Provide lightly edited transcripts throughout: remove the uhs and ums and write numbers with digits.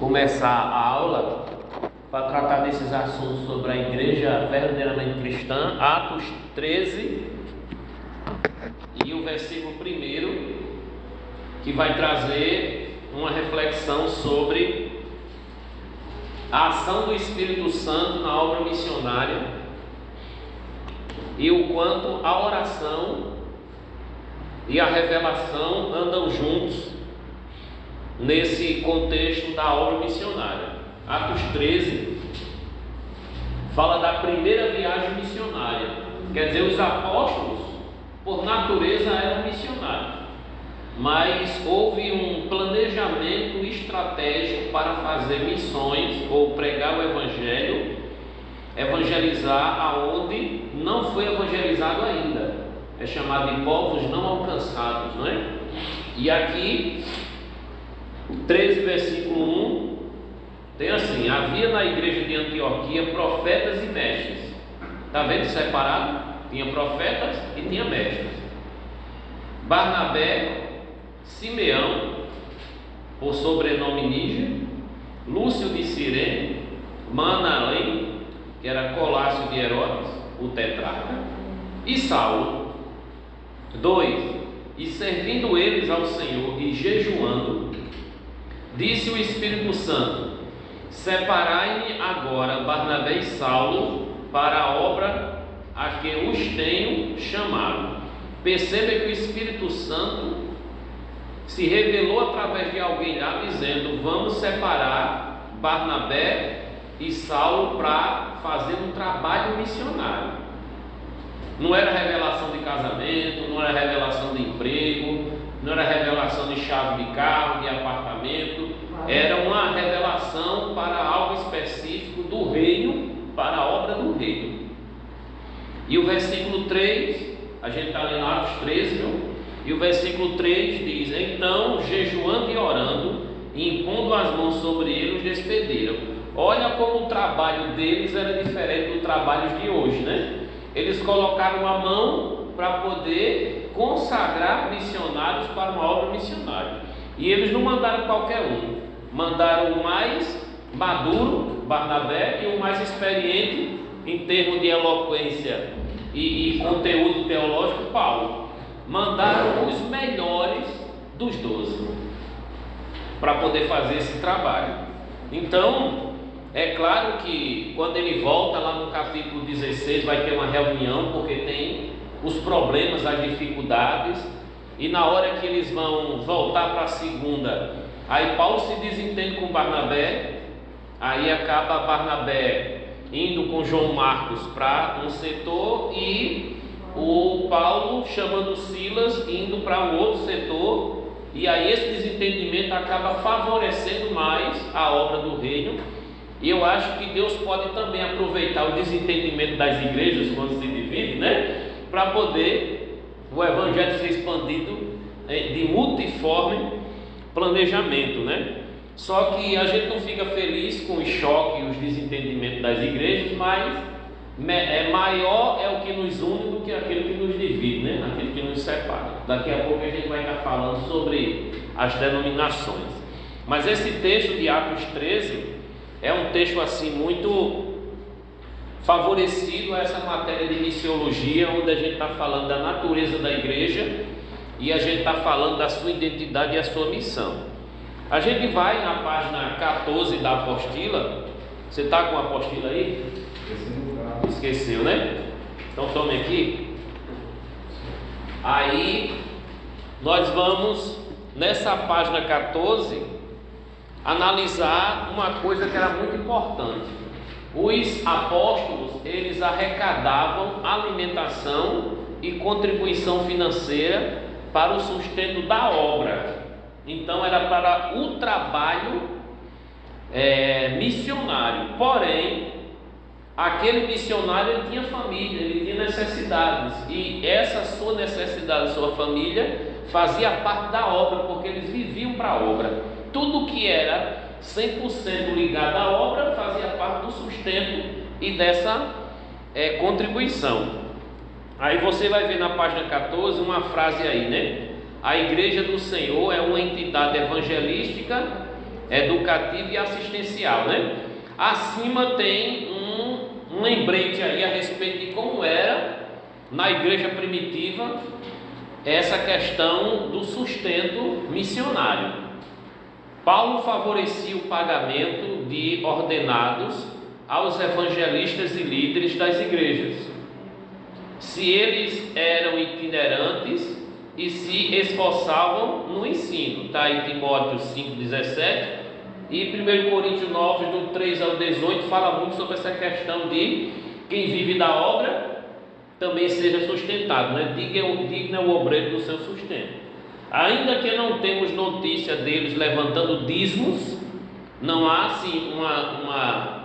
começar a aula para tratar desses assuntos sobre a igreja verdadeiramente cristã, Atos 13 e o versículo 1, que vai trazer uma reflexão sobre a ação do Espírito Santo na obra missionária e o quanto a oração e a revelação andam juntos nesse contexto da obra missionária. Atos 13 fala da primeira viagem missionária. Quer dizer, os apóstolos, por natureza, eram missionários, mas houve um planejamento estratégico para fazer missões ou pregar o evangelho, evangelizar aonde não foi evangelizado ainda. É chamado de povos não alcançados, não é? E aqui 13, versículo 1, tem assim: havia na igreja de Antioquia profetas e mestres. Está vendo separado? Tinha profetas e tinha mestres. Barnabé, Simeão, por sobrenome Níger, Lúcio de Cirene, Manaém, que era Colácio de Herodes, o tetrarca, e Saulo. 2. E servindo eles ao Senhor e jejuando, disse o Espírito Santo: separai-me agora Barnabé e Saulo para a obra a que os tenho chamado. Perceba que o Espírito Santo se revelou através de alguém lá, dizendo: vamos separar Barnabé e Saulo para fazer um trabalho missionário. Não era revelação de casamento, não era revelação de emprego, não era revelação de chave de carro, de apartamento. Era uma revelação para algo específico do reino, para a obra do reino. E o versículo 3, a gente está lendo Atos 13, viu? E o versículo 3 diz: então, jejuando e orando, e impondo as mãos sobre eles, os despediram. Olha como o trabalho deles era diferente do trabalho de hoje, né? Eles colocaram a mão para poder consagrar missionários para uma obra missionária. E eles não mandaram qualquer um, mandaram o mais maduro, Barnabé, e o mais experiente em termos de eloquência e conteúdo teológico, Paulo. Mandaram os melhores dos 12 para poder fazer esse trabalho. Então, é claro que quando ele volta lá no capítulo 16 vai ter uma reunião, porque tem os problemas, as dificuldades, e na hora que eles vão voltar para a segunda, aí Paulo se desentende com Barnabé, aí acaba Barnabé indo com João Marcos para um setor e o Paulo chamando Silas indo para um outro setor, e aí esse desentendimento acaba favorecendo mais a obra do reino. E eu acho que Deus pode também aproveitar o desentendimento das igrejas quando se divide, né? Para poder o evangelho ser expandido de multiforme planejamento, né? Só que a gente não fica feliz com o choque e os desentendimentos das igrejas, mas maior é o que nos une do que aquilo que nos divide, né? Aquilo que nos separa. Daqui a pouco a gente vai estar falando sobre as denominações. Mas esse texto de Atos 13 é um texto assim muito favorecido a essa matéria de missiologia, onde a gente está falando da natureza da igreja e a gente está falando da sua identidade e a sua missão. A gente vai na página 14 da apostila. Você está com a apostila aí? Esqueceu, né? Então tome aqui. Aí nós vamos nessa página 14 analisar uma coisa que era muito importante. Os apóstolos, eles arrecadavam alimentação e contribuição financeira para o sustento da obra. Então era para o trabalho missionário. Porém, aquele missionário, ele tinha família, ele tinha necessidades, e essa sua necessidade, sua família, fazia parte da obra, porque eles viviam para a obra. Tudo que era 100% ligado à obra fazia parte do sustento e dessa contribuição. Aí você vai ver na página 14 uma frase aí, né? A igreja do Senhor é uma entidade evangelística educativa e assistencial, né? Acima tem um lembrete aí a respeito de como era na igreja primitiva essa questão do sustento missionário. Paulo favorecia o pagamento de ordenados aos evangelistas e líderes das igrejas, se eles eram itinerantes e se esforçavam no ensino. Está aí Timóteo 5,17 e 1 Coríntios 9, do 3 ao 18, fala muito sobre essa questão de quem vive da obra também seja sustentado, né? Digno é o obreiro do seu sustento. Ainda que não temos notícia deles levantando dízimos, não há assim uma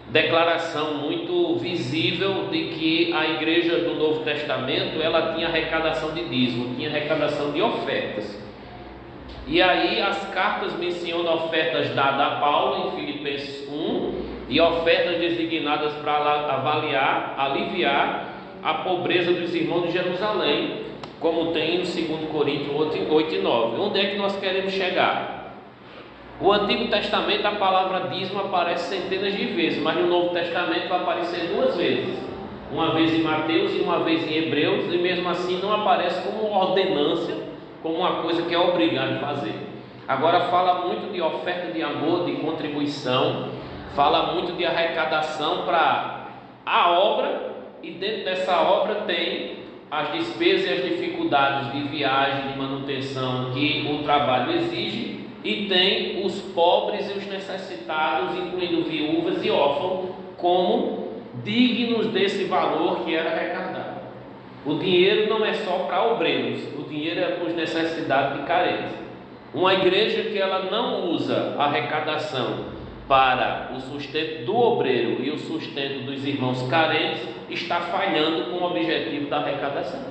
declaração muito visível de que a igreja do Novo Testamento ela tinha arrecadação de dízimo, tinha arrecadação de ofertas. E aí as cartas mencionam ofertas dadas a Paulo em Filipenses 1 e ofertas designadas para aliviar a pobreza dos irmãos de Jerusalém, como tem no 2 Coríntios 8 e 9. Onde é que nós queremos chegar? O Antigo Testamento, a palavra dízimo aparece centenas de vezes, mas no Novo Testamento vai aparecer 2 vezes. Uma vez em Mateus e uma vez em Hebreus, e mesmo assim não aparece como ordenância, como uma coisa que é obrigado a fazer. Agora fala muito de oferta de amor, de contribuição, fala muito de arrecadação para a obra, e dentro dessa obra tem as despesas e as dificuldades de viagem, de manutenção que o trabalho exige, e tem os pobres e os necessitados, incluindo viúvas e órfãos, como dignos desse valor que era arrecadado. O dinheiro não é só para obreiros, o dinheiro é para os necessitados e carentes. Uma igreja que ela não usa a arrecadação para o sustento do obreiro e o sustento dos irmãos carentes, está falhando com o objetivo da arrecadação.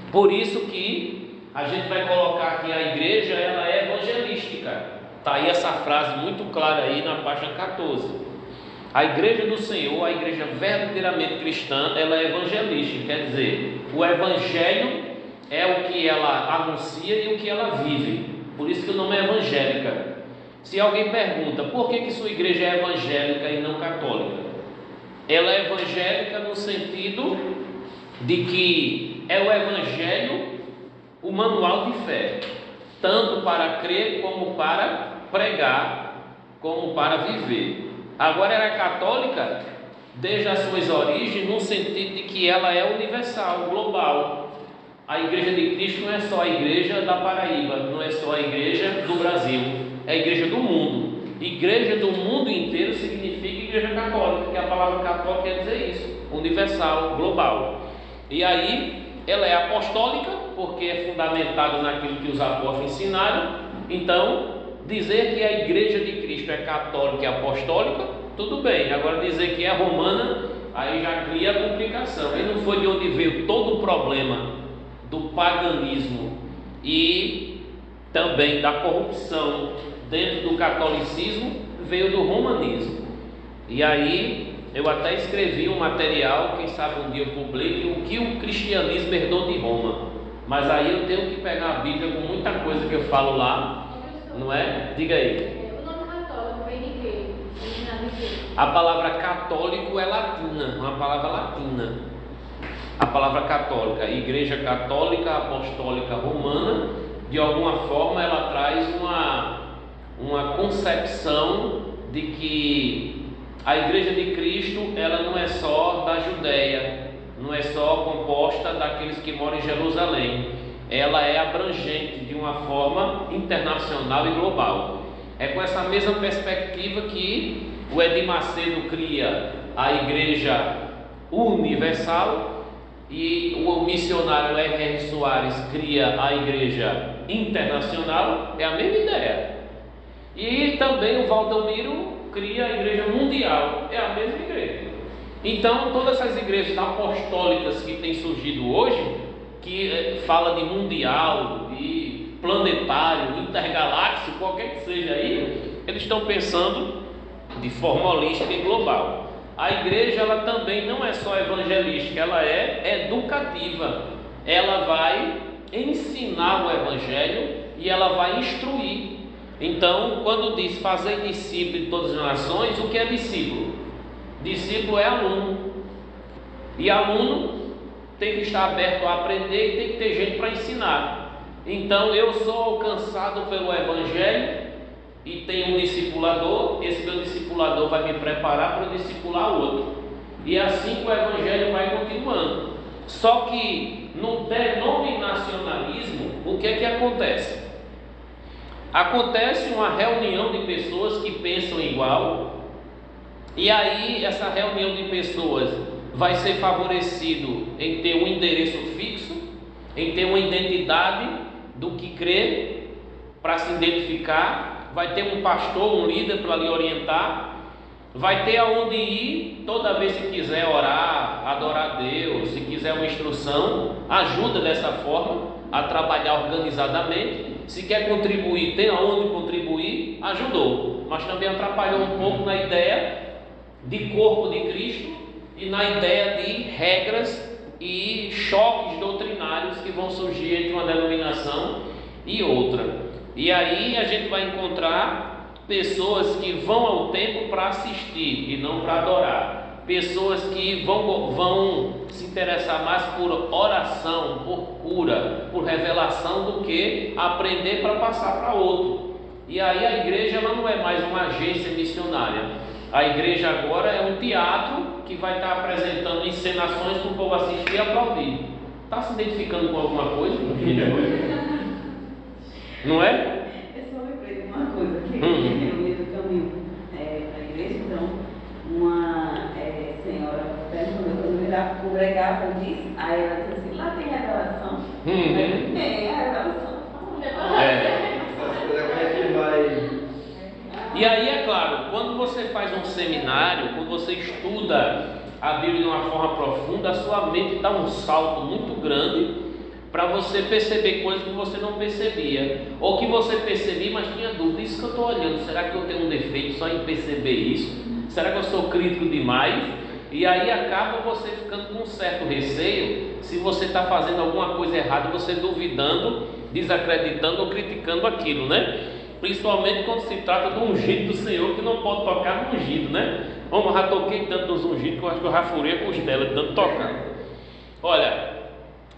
Por isso que a gente vai colocar aqui a igreja, ela é evangelística. Está aí essa frase muito clara aí na página 14. A igreja do Senhor, a igreja verdadeiramente cristã, ela é evangelística, quer dizer, o evangelho é o que ela anuncia e o que ela vive. Por isso que o nome é evangélica. Se alguém pergunta por que sua igreja é evangélica e não católica, ela é evangélica no sentido de que é o evangelho, o manual de fé, tanto para crer como para pregar, como para viver. Agora ela é católica desde as suas origens, no sentido de que ela é universal, global. A igreja de Cristo não é só a igreja da Paraíba, não é só a igreja do Brasil, é a igreja do mundo. Igreja do mundo inteiro significa igreja católica, porque a palavra católica quer dizer isso, universal, global. E aí ela é apostólica, porque é fundamentada naquilo que os apóstolos ensinaram. Então, dizer que a igreja de Cristo é católica e apostólica, tudo bem. Agora dizer que é romana, aí já cria a complicação. Aí não foi de onde veio todo o problema do paganismo e também da corrupção dentro do catolicismo, veio do romanismo. E aí eu até escrevi um material, quem sabe um dia eu publique, o que o cristianismo herdou de Roma. Mas aí eu tenho que pegar a Bíblia com muita coisa que eu falo lá, não é? Diga aí. O nome católico vem de quê? A palavra católico é latina, uma palavra latina. A palavra católica, igreja católica, apostólica romana, de alguma forma ela traz uma concepção de que a igreja de Cristo, ela não é só da Judéia, não é só composta daqueles que moram em Jerusalém, ela é abrangente de uma forma internacional e global. É com essa mesma perspectiva que o Edir Macedo cria a igreja universal e o missionário R.R. Soares cria a igreja internacional. É a mesma ideia. E também o Valdomiro cria a igreja mundial, é a mesma igreja. Então todas essas igrejas apostólicas que têm surgido hoje, que fala de mundial, de planetário, intergaláctico, qualquer que seja aí, eles estão pensando de forma holística e global. A igreja, ela também não é só evangelística, ela é educativa. Ela vai ensinar o evangelho e ela vai instruir. Então, quando diz fazer discípulo de todas as nações, o que é discípulo? Discípulo é aluno. E aluno tem que estar aberto a aprender e tem que ter gente para ensinar. Então, eu sou alcançado pelo Evangelho e tenho um discipulador. Esse meu discipulador vai me preparar para discipular o outro. E é assim que o Evangelho vai continuando. Só que no denominacionalismo, o que é que acontece? Acontece uma reunião de pessoas que pensam igual, e aí essa reunião de pessoas vai ser favorecido em ter um endereço fixo, em ter uma identidade do que crê, para se identificar, vai ter um pastor, um líder para lhe orientar, vai ter aonde ir toda vez que quiser orar, adorar a Deus, se quiser uma instrução, ajuda dessa forma a trabalhar organizadamente. Se quer contribuir, tem aonde contribuir, ajudou, mas também atrapalhou um pouco na ideia de corpo de Cristo e na ideia de regras e choques doutrinários que vão surgir entre uma denominação e outra. E aí a gente vai encontrar pessoas que vão ao templo para assistir e não para adorar. Pessoas que vão se interessar mais por oração, por cura, por revelação, do que aprender para passar para outro. E aí a igreja ela não é mais uma agência missionária. A igreja agora é um teatro que vai estar apresentando encenações para o povo assistir e aplaudir. Está se identificando com alguma coisa? Não é? Eu só lembrei de uma coisa, que eu ia do caminho para a igreja, então, uma senhora perguntou quando eu congregava, eu disse, aí ela disse assim, lá tem revelação? A revelação. E aí é claro, quando você faz um seminário, quando você estuda a Bíblia de uma forma profunda, a sua mente dá um salto muito grande para você perceber coisas que você não percebia, ou que você percebia, mas tinha dúvida. Isso que eu estou olhando, será que eu tenho um defeito só em perceber isso? Será que eu sou crítico demais? E aí acaba você ficando com um certo receio, se você está fazendo alguma coisa errada, você duvidando, desacreditando ou criticando aquilo, né? Principalmente quando se trata do ungido do Senhor, que não pode tocar no ungido, né? Como eu já toquei tanto nos ungidos que eu acho que eu já furei a costela de tanto tocar. Olha,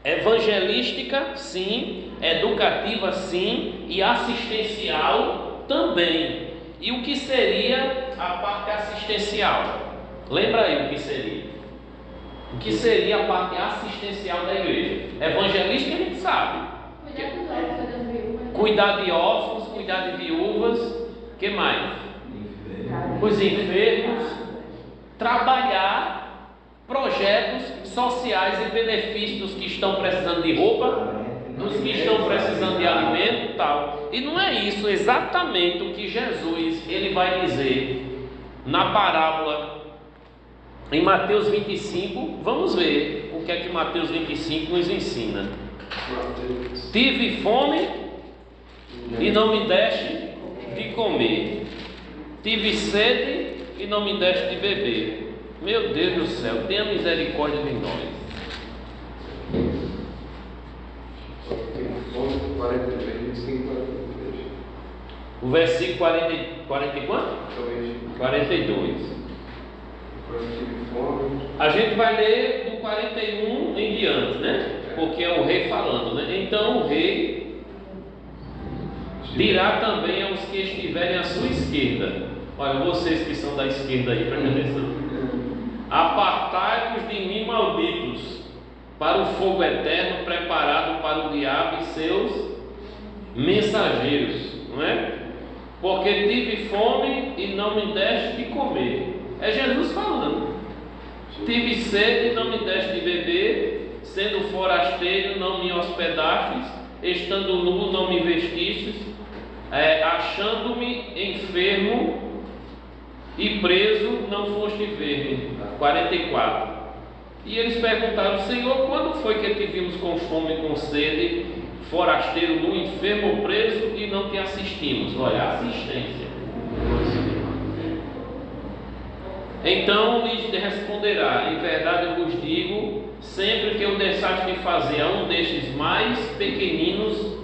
evangelística sim, educativa sim, e assistencial também. E o que seria a parte assistencial? Lembra aí o que seria? O que seria a parte assistencial da igreja? Evangelística a gente sabe. Cuidar de órfãos, cuidar de viúvas, o que mais? Os enfermos, trabalhar projetos sociais e benefícios dos que estão precisando de roupa, dos que estão precisando de alimento e tal. E não é isso exatamente o que Jesus ele vai dizer na parábola em Mateus 25. Vamos ver o que é que Mateus 25 nos ensina. Tive fome e não me deste de comer, tive sede e não me deste de beber. Meu Deus do céu, tenha misericórdia de nós. O versículo 40 e quanto? 42. A gente vai ler do 41 em diante, né? Porque é o rei falando, né? Então o rei dirá também aos que estiverem à sua esquerda. Olha, vocês que são da esquerda aí, prestem atenção. Apartai-vos de mim, malditos, para o fogo eterno preparado para o diabo e seus mensageiros, não é? Porque tive fome e não me deste de comer. É Jesus falando. Tive sede e não me deste de beber, sendo forasteiro não me hospedastes, estando nu não me vestistes, achando-me enfermo e preso não foste ver-me. 44. E eles perguntaram: Senhor, quando foi que te vimos com fome e com sede, forasteiro, nu, enfermo ou preso e não te assistimos? Olha, assistência. Então lhes responderá: em verdade eu vos digo, sempre que eu deixaste de fazer a um destes mais pequeninos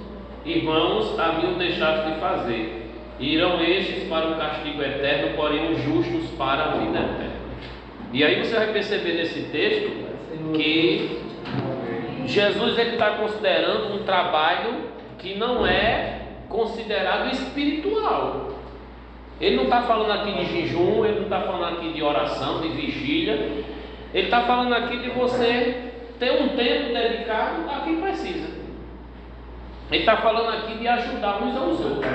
irmãos, a mim o deixaste de fazer. Irão estes para o castigo eterno, porém os justos para a vida eterna. E aí você vai perceber nesse texto que Jesus está considerando um trabalho que não é considerado espiritual. Ele não está falando aqui de jejum, ele não está falando aqui de oração, de vigília. Ele está falando aqui de você ter um tempo dedicado a quem precisa. Ele está falando aqui de ajudar uns aos outros.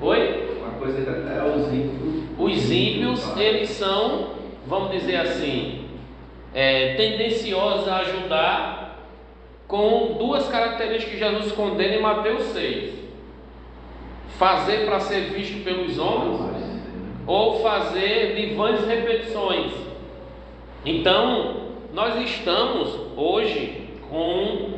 Oi? Uma coisa é os ímpios. Os ímpios, eles são, vamos dizer assim, tendenciosos a ajudar com duas características que Jesus condena em Mateus 6. Fazer para ser visto pelos homens, ou fazer de vãs repetições. Então, nós estamos hoje com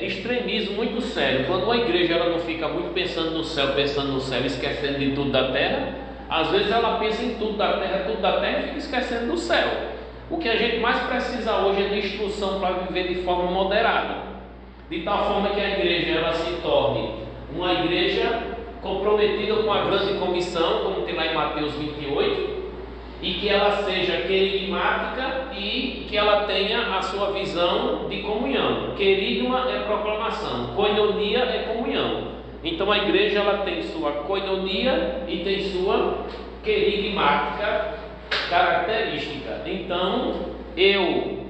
extremismo muito sério. Quando uma igreja ela não fica muito pensando no céu, esquecendo de tudo da terra, às vezes ela pensa em tudo da terra e fica esquecendo do céu. O que a gente mais precisa hoje é de instrução para viver de forma moderada, de tal forma que a igreja ela se torne uma igreja comprometida com a grande comissão, como tem lá em Mateus 28, e que ela seja querigmática e que ela tenha a sua visão de comunhão. Querigma é proclamação, koinonia é comunhão. Então a igreja ela tem sua koinonia e tem sua querigmática característica. Então eu,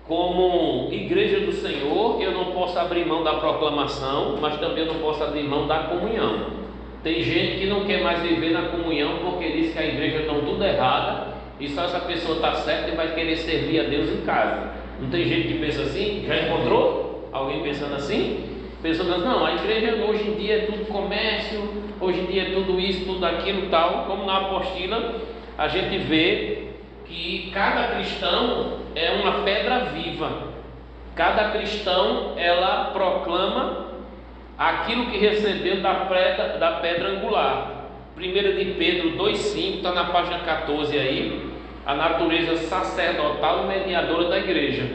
como igreja do Senhor, eu não posso abrir mão da proclamação, mas também eu não posso abrir mão da comunhão. Tem gente que não quer mais viver na comunhão porque diz que a igreja está tudo errada e só essa pessoa está certa e vai querer servir a Deus em casa. Não tem gente que pensa assim? Já encontrou alguém pensando assim? Pensando, não, a igreja hoje em dia é tudo comércio, hoje em dia é tudo isso, tudo aquilo, tal. Como na apostila a gente vê que cada cristão é uma pedra viva. Cada cristão ela proclama aquilo que recebeu da pedra angular. 1 de Pedro 2,5 está na página 14 aí, a natureza sacerdotal e mediadora da igreja.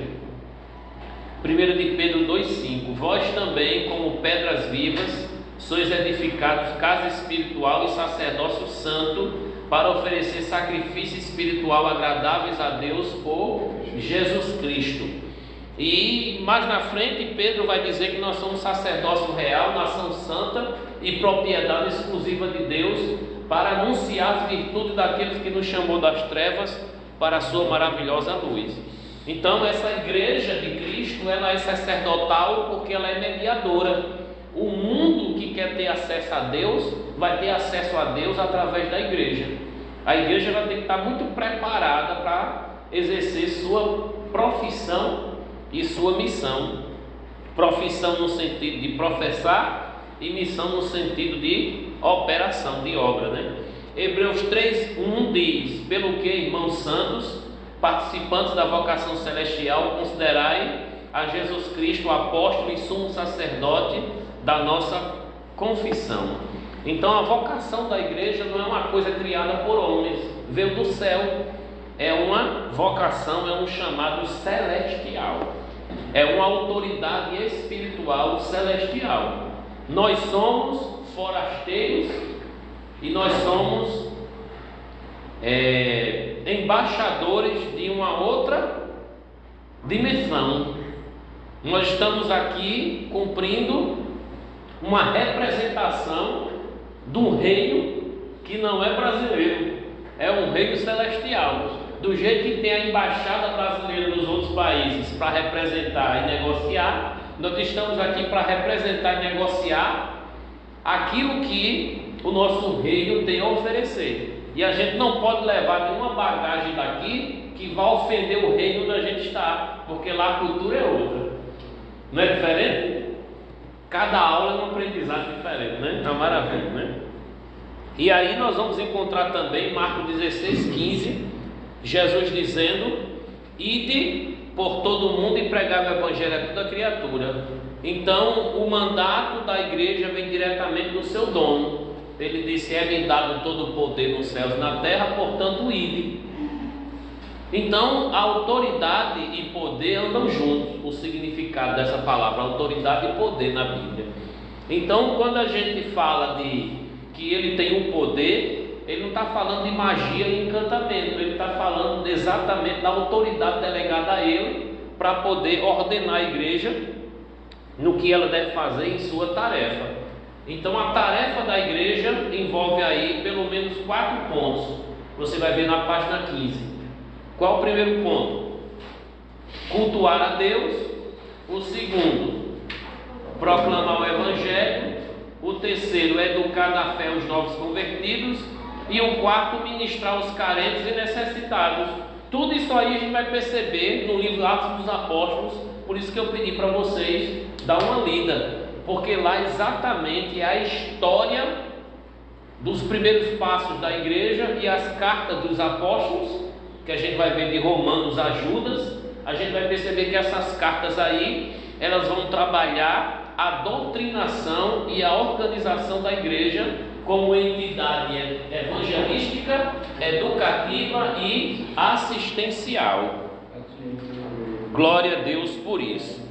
1 de Pedro 2,5: vós também, como pedras vivas, sois edificados casa espiritual e sacerdócio santo, para oferecer sacrifício espiritual agradáveis a Deus por Jesus Cristo. E mais na frente Pedro vai dizer que nós somos sacerdócio real, nação santa e propriedade exclusiva de Deus, para anunciar as virtudes daqueles que nos chamou das trevas para a sua maravilhosa luz. Então essa igreja de Cristo ela é sacerdotal porque ela é mediadora. O mundo que quer ter acesso a Deus vai ter acesso a Deus através da igreja. A igreja vai ter que estar muito preparada para exercer sua profissão e sua missão. Profissão no sentido de professar e missão no sentido de operação, de obra, né? Hebreus 3:1 diz: pelo que, irmãos santos, participantes da vocação celestial, considerai a Jesus Cristo apóstolo e sumo sacerdote da nossa confissão. Então a vocação da igreja não é uma coisa criada por homens, veio do céu. É uma vocação, é um chamado celestial, é uma autoridade espiritual celestial. Nós somos forasteiros e nós somos embaixadores de uma outra dimensão. Nós estamos aqui cumprindo uma representação do reino que não é brasileiro, é um reino celestial. Do jeito que tem a embaixada brasileira nos outros países para representar e negociar, nós estamos aqui para representar e negociar aquilo que o nosso reino tem a oferecer. E a gente não pode levar nenhuma bagagem daqui que vá ofender o reino onde a gente está, porque lá a cultura é outra. Não é diferente? Cada aula é um aprendizado diferente, né? É uma maravilha, né? E aí nós vamos encontrar também Marcos 16:15, Jesus dizendo: ide por todo mundo e pregai o evangelho a toda criatura. Então o mandato da igreja vem diretamente do seu dono. Ele disse: é-me dado todo o poder nos céus e na terra, portanto ide. Então a autoridade e poder andam juntos. O significado dessa palavra autoridade e poder na Bíblia. Então, quando a gente fala de que ele tem um poder, ele não está falando de magia e encantamento, ele está falando exatamente da autoridade delegada a ele para poder ordenar a igreja no que ela deve fazer em sua tarefa. Então, a tarefa da igreja envolve aí pelo menos 4 pontos. Você vai ver na página 15. Qual o primeiro ponto? Cultuar a Deus. O segundo, proclamar o Evangelho. O terceiro, educar na fé os novos convertidos. E o quarto, ministrar os carentes e necessitados. Tudo isso aí a gente vai perceber no livro Atos dos Apóstolos. Por isso que eu pedi para vocês dar uma lida, porque lá exatamente é a história dos primeiros passos da igreja e as cartas dos apóstolos, que a gente vai ver de Romanos a Judas. A gente vai perceber que essas cartas aí, elas vão trabalhar a doutrinação e a organização da igreja como entidade evangelística, educativa e assistencial. Glória a Deus por isso.